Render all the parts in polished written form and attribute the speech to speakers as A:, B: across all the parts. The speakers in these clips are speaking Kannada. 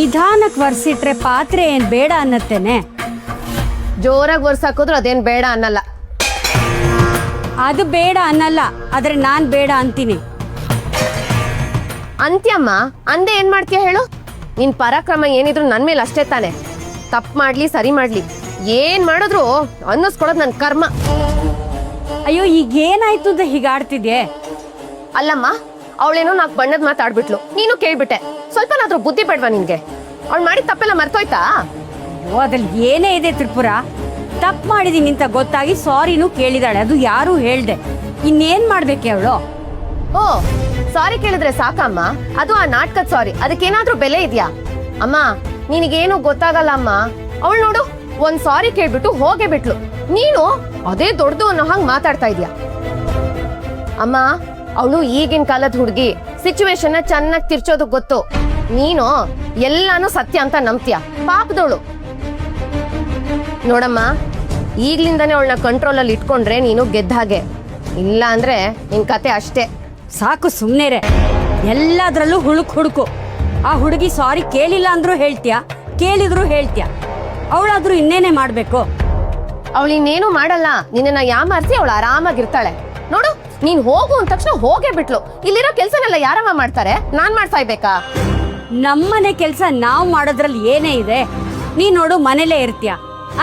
A: ನಿಧಾನಕ್ಕೆ ಒರೆಸಿಟ್ರೆ ಪಾತ್ರೆ ಏನ್ ಬೇಡ ಅನ್ನತ್ತೇನೆ.
B: ಜೋರಾಗಿ ಒರ್ಸಾಕೋದ್ರು ಅದೇನ್ ಬೇಡ ಅನ್ನಲ್ಲ.
A: ಅದು ಬೇಡ ಅನ್ನಲ್ಲ, ಆದ್ರೆ ನಾನ್ ಬೇಡ ಅಂತೀನಿ.
B: ಅಂತ್ಯಮ್ಮ, ಅಂದೆ ಏನ್ ಮಾಡ್ತೀಯ ಹೇಳು? ನಿನ್ ಪರಾಕ್ರಮ ಏನಿದ್ರು ನನ್ ಮೇಲೆ ಅಷ್ಟೇ ತಾನೆ. ತಪ್ಪು ಮಾಡ್ಲಿ ಸರಿ ಮಾಡ್ಲಿ ಏನ್ ಮಾಡಿದ್ರು ಅನ್ನಿಸ್ಕೊಳೋದು ನನ್ ಕರ್ಮ.
A: ಅಯ್ಯೋ, ಈಗ ಏನಾಯ್ತು ಅಂತ ಹೀಗಾಡ್ತಿದ್ಯೆ?
B: ಅಲ್ಲಮ್ಮ, ಅವಳೇನೋ ನಾಲ್ಕು ಬಣ್ಣದ ಮಾತಾಡ್ಬಿಟ್ಲು, ನೀನು ಕೇಳ್ಬಿಟ್ಟೆ. ಸ್ವಲ್ಪನಾದ್ರೂ ಬುದ್ಧಿ ಬೇಡ್ವಾ ನಿನ್ಗೆ? ಅವಳು ಮಾಡಿದ ತಪ್ಪೆಲ್ಲ ಮರ್ತೋಯ್ತಾ?
A: ಅಯ್ಯೋ, ಅದ್ರಲ್ಲಿ ಏನೇ ಇದೆ ತ್ರಿಪುರ. ತಪ್ಪು ಮಾಡಿದೀನಿ ಅಂತ ಗೊತ್ತಾಗಿ ಸಾರಿನೂ ಕೇಳಿದಾಳೆ, ಅದು ಯಾರು ಹೇಳ್ದೆ. ಇನ್ನೇನ್ ಮಾಡ್ಬೇಕೆ ಅವಳು?
B: ಓ, ಸಾರಿ ಕೇಳಿದ್ರೆ ಸಾಕಮ್ಮ? ಅದು ಆ ನಾಟಕದ ಸಾರಿ, ಅದಕ್ಕೇನಾದ್ರೂ ಬೆಲೆ ಇದೆಯಾ? ಅಮ್ಮ, ನಿನಗೇನು ಗೊತ್ತಾಗಲ್ಲ ಅಮ್ಮ. ಅವಳು ನೋಡು, ಒಂದ್ ಸಾರಿ ಕೇಳ್ಬಿಟ್ಟು ಹೋಗೇ ಬಿಟ್ಲು. ನೀನು ಅದೇ ದೊಡ್ಡದು ಅನ್ನೋ ಹಂಗ್ ಮಾತಾಡ್ತಾ ಇದೀಯ. ಅಮ್ಮ, ಅವಳು ಈಗಿನ ಕಾಲದ ಹುಡುಗಿ, ಸಿಚುವೇಶನ್ ಚೆನ್ನಾಗಿ ತಿರ್ಚೋದು ಗೊತ್ತು. ನೀನು ಎಲ್ಲಾನು ಸತ್ಯ ಅಂತ ನಂಬ್ತೀಯ. ಪಾಪದವಳು. ನೋಡಮ್ಮ, ಈಗ್ಲಿಂದಾನೇ ಅವಳನ್ನ ಕಂಟ್ರೋಲಲ್ಲಿ ಇಟ್ಕೊಂಡ್ರೆ ನೀನು ಗೆದ್ದ ಹಾಗೆ. ಇಲ್ಲ ಅಂದ್ರೆ ನಿನ್ ಕತೆ ಅಷ್ಟೇ.
A: ಸಾಕು, ಸುಮ್ನೆರೆ. ಎಲ್ಲದ್ರಲ್ಲೂ ಹುಡುಕು. ಆ ಹುಡುಗಿ ಸಾರಿ ಕೇಳಿಲ್ಲ ಅಂದ್ರೂ ಹೇಳ್ತೀಯ, ಕೇಳಿದ್ರು ಹೇಳ್ತೀಯ. ಅವಳಾದ್ರೂ ಇನ್ನೇನೆ ಮಾಡ್ಬೇಕು?
B: ಅವಳು ಇನ್ನೇನು ಮಾಡಲ್ಲ, ನಿನ್ನ ಯಾಮಾರ್ಸಿ ಅವಳು ಆರಾಮಾಗಿರ್ತಾಳೆ. ನೋಡು, ನೀನ್ ಹೋಗು ಅಂದ ತಕ್ಷಣ ಹೋಗೇ ಬಿಟ್ಲು. ಇಲ್ಲಿರೋ ಕೆಲ್ಸನೆಲ್ಲ ಯಾರಮ್ಮ ಮಾಡ್ತಾರೆ? ನಾನ್ ಮಾಡ್ಸಾಯ್ಬೇಕಾ?
A: ನಮ್ಮನೆ ಕೆಲ್ಸ ನಾವ್ ಮಾಡೋದ್ರಲ್ಲಿ ಏನೇ ಇದೆ? ನೀನ್ ನೋಡು, ಮನೇಲೇ ಇರ್ತೀಯ,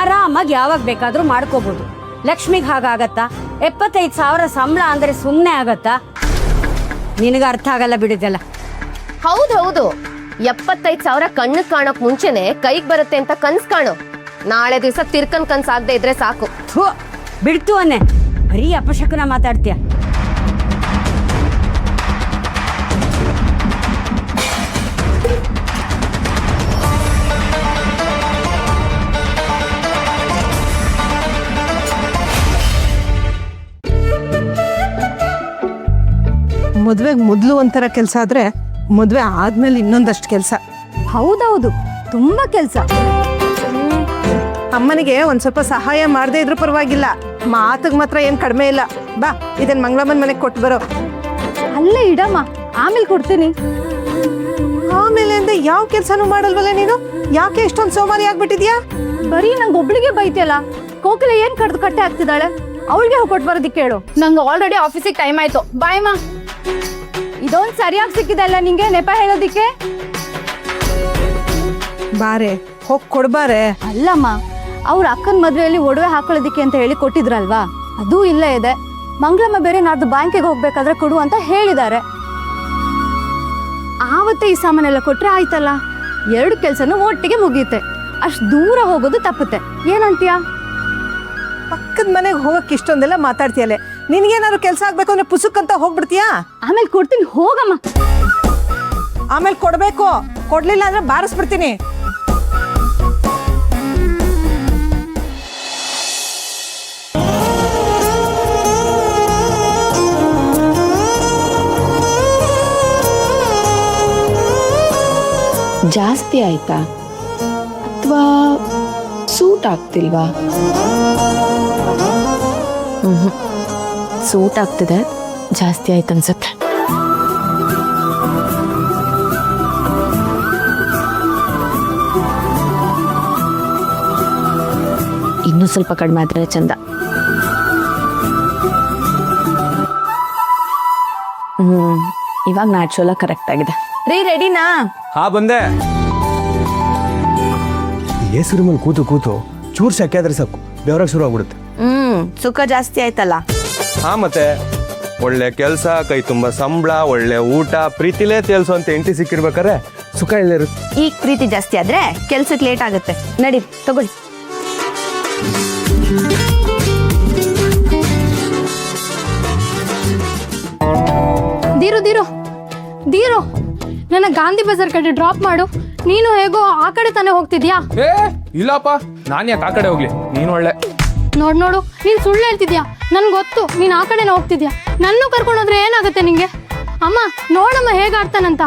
A: ಆರಾಮಾಗಿ ಯಾವಾಗ ಬೇಕಾದ್ರೂ ಮಾಡ್ಕೋಬಹುದು. ಲಕ್ಷ್ಮಿಗ್ ಹಾಗಾಗತ್ತಾ? 75,000 ಸಂಬಳ ಅಂದ್ರೆ ಸುಮ್ನೆ ಆಗತ್ತಾ? ನಿನಗ ಅರ್ಥ ಆಗಲ್ಲ ಬಿಡಿದೆಲ್ಲ.
B: ಹೌದು, 75,000 ಕಣ್ಣು ಕಾಣೋಕ್ ಮುಂಚೆನೆ ಕೈಗ್ ಬರುತ್ತೆ ಅಂತ ಕನ್ಸ್ ಕಾಣು. ನಾಳೆ ದಿವಸ ತಿರ್ಕನ್ ಕನ್ಸ್ ಆಗದೆ ಇದ್ರೆ ಸಾಕು.
A: ಥೂ, ಬಿಡ್ತು ಅನ್ನೆ. ಬರೀ ಅಪಶಕುನ ಮಾತಾಡ್ತೀಯ.
C: ಮದುವೆಗೆ ಮೊದಲು ಒಂಥರ ಕೆಲಸ ಆದ್ರೆ ಮದುವೆ ಆದ್ಮೇಲೆ ಇನ್ನೊಂದಷ್ಟು ಕೆಲಸ.
A: ಹೌದೌದು, ತುಂಬಾ ಕೆಲಸ.
C: ಅಮ್ಮನಿಗೆ ಒಂದ್ ಸ್ವಲ್ಪ ಸಹಾಯ ಮಾಡದೇ ಇದ್ರೂ ಪರವಾಗಿಲ್ಲ, ಮಾತಿಗೆ ಮಾತ್ರ ಏನ್ ಕಡಿಮೆ ಇಲ್ಲ. ಬಾ, ಇದನ್ ಮಂಗಳಮ್ಮನ ಮನೆಗೆ ಕೊಟ್ಟು ಬರೋ.
A: ಅಲ್ಲೇ ಇಡಮ್ಮ, ಆಮೇಲೆ ಕೊಡ್ತೀನಿ.
C: ಆಮೇಲೆ ಅಂದ್ರೆ ಯಾವ ಕೆಲ್ಸನೂ ಮಾಡಲ್ವಲ್ಲ ನೀನು? ಯಾಕೆ ಇಷ್ಟೊಂದು ಸೋಮಾರಿ ಆಗ್ಬಿಟ್ಟಿದ್ಯಾ?
D: ಬರೀ ನಂಗೆ ಒಬ್ಳಿಗೆ ಬೈತಿಯಲ್ಲ. ಕೋಕಿಲ ಏನ್ ಕಡ್ದು ಕಟ್ಟೆ ಆಗ್ತಿದ್ದಾಳೆ, ಅವಳಿಗೆ ಕೊಟ್ಟು ಬರೋದಿಕ್ಕೆ ಹೇಳು. ನಂಗೆ ಆಲ್ರೆಡಿ ಆಫೀಸಿಗೆ ಟೈಮ್ ಆಯ್ತು. ಬಾಯ್ ಮಾ. ಇದೊಂದು ಸರಿಯಾಗಿ ಸಿಕ್ಕಿದಲ್ಲ ನಿಂಗೆ ನೆಪ ಹೇಳೋದಿಕ್ಕೆ.
C: ಬಾರೆ, ಹೋಗ್ ಕೊಡ್ಬಾರೆ.
D: ಅಲ್ಲಮ್ಮ, ಅವ್ರ ಅಕ್ಕನ ಮದುವೆಯಲ್ಲಿ ಒಡವೆ ಹಾಕೊಳ್ಳೋದಿಕ್ಕೆ ಅಂತ ಹೇಳಿ ಕೊಟ್ಟಿದ್ರಲ್ವಾ, ಅದು ಇಲ್ಲೇ ಇದೆ. ಮಂಗಳಮ್ಮ ಬೇರೆ ನಾಡ್ದು ಬ್ಯಾಂಕಿಗೆ ಹೋಗ್ಬೇಕಾದ್ರೆ ಕೊಡು ಅಂತ ಹೇಳಿದ್ದಾರೆ. ಆವತ್ತೇ ಈ ಸಾಮಾನೆಲ್ಲ ಕೊಟ್ರೆ ಆಯ್ತಲ್ಲ, 2 ಕೆಲ್ಸನೂ ಒಟ್ಟಿಗೆ ಮುಗಿಯುತ್ತೆ. ಅಷ್ಟು ದೂರ ಹೋಗೋದು ತಪ್ಪುತ್ತೆ. ಏನಂತೀಯ?
C: ಪಕ್ಕದ ಮನೆಗೆ ಹೋಗಕ್ಕೆ ಇಷ್ಟೊಂದೆಲ್ಲ ಮಾತಾಡ್ತೀಯಲ್ಲ. ನಿನ್ಗೇನಾದ್ರು ಕೆಲಸ ಆಗ್ಬೇಕು ಅಂದ್ರೆ ಪುಸುಕ್ ಅಂತ ಹೋಗ್ಬಿಡ್ತೀಯಾ?
D: ಆಮೇಲೆ ಕೊಡ್ತೀನಿ, ಹೋಗಮ್ಮ.
C: ಆಮೇಲೆ ಕೊಡ್ಬೇಕು, ಕೊಡ್ಲಿಲ್ಲ ಅಂದ್ರೆ ಬಾರಿಸ್ಬಿಡ್ತೀನಿ.
E: ಜಾಸ್ತಿ ಆಯ್ತಾ ಅಥವಾ ಸೂಟ್ ಆಗ್ತಿಲ್ವಾ? ಸೂಟ್ ಆಗ್ತಿದೆ, ಜಾಸ್ತಿ ಆಯ್ತು ಅನ್ಸುತ್ತೆ. ಇನ್ನೂ ಸ್ವಲ್ಪ ಕಡಿಮೆ ಆದ್ರೆ ಚಂದ. ಇವಾಗ ನ್ಯಾಚುರಲ್ ಕರೆಕ್ಟ್ ಆಗಿದೆ. ರೀ, ರೆಡಿನಾ?
F: ಹಾ, ಬಂದೆ. ಏಸರು ಮೇಲೆ ಕೂತು ಚೂರು ಸೆಕೆ ಆದ್ರೆ ಸಾಕು, ಬೆವರಕ್ಕೆ ಶುರು ಆಗ್ಬಿಡುತ್ತೆ.
E: ಸುಖ ಜಾಸ್ತಿ ಆಯ್ತಲ್ಲ.
F: ಹಾ, ಮತ್ತೆ ಒಳ್ಳೆ ಕೆಲಸ, ಕೈ ತುಂಬ ಸಂಬಳ, ಒಳ್ಳೆ ಊಟ, ಪ್ರೀತಿಲೇ ತೇಲ್ಸೋ ಅಂತ ಹೆಂಡತಿ ಸಿಕ್ಕಿರ್ಬೇಕಾರೆ ಸುಖ ಇಲ್ಲಿರುತ್ತೆ.
E: ಈಗ ಪ್ರೀತಿ ಜಾಸ್ತಿ ಆದ್ರೆ ಕೆಲ್ಸಕ್ಕೆ ಲೇಟ್ ಆಗುತ್ತೆ. ನಡಿ, ತಗೊಳ್ಳಿ.
D: ದೀರು, ನನ್ನ ಗಾಂಧಿ ಬಜಾರ್ ಕಡೆ ಡ್ರಾಪ್ ಮಾಡು. ನೀನು ಹೇಗೋ ಆ ಕಡೆ ತಾನೇ ಹೋಗ್ತಿದ್ಯಾ?
G: ಇಲ್ಲಪ್ಪ, ನಾನು ಯಾಕೆ ಆ ಕಡೆ ಹೋಗ್ಲಿ? ನೀನು ಒಳ್ಳೆ
D: ನೋಡು, ನೀನ್ ಸುಳ್ಳು ಹೇಳ್ತಿದ್ಯಾ. ನನ್ಗೆ ಗೊತ್ತು ನೀನ್ ಆ ಕಡೆನೇ ಹೋಗ್ತಿದ್ಯಾ. ನನ್ನೂ ಕರ್ಕೊಂಡೋದ್ರೆ ಏನಾಗುತ್ತೆ ನಿಂಗೆ? ಅಮ್ಮ, ನೋಡಮ್ಮ ಹೇಗಾಡ್ತಾನಂತ.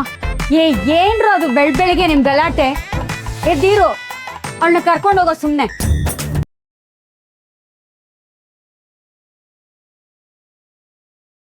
A: ಏನ್ರು ಅದು ಬೆಳಗ್ಗೆ ನಿಮ್ ಗಲಾಟೆ? ಎದ್ದೀರು, ಅವಳನ್ನ ಕರ್ಕೊಂಡು ಹೋಗೋ ಸುಮ್ನೆ.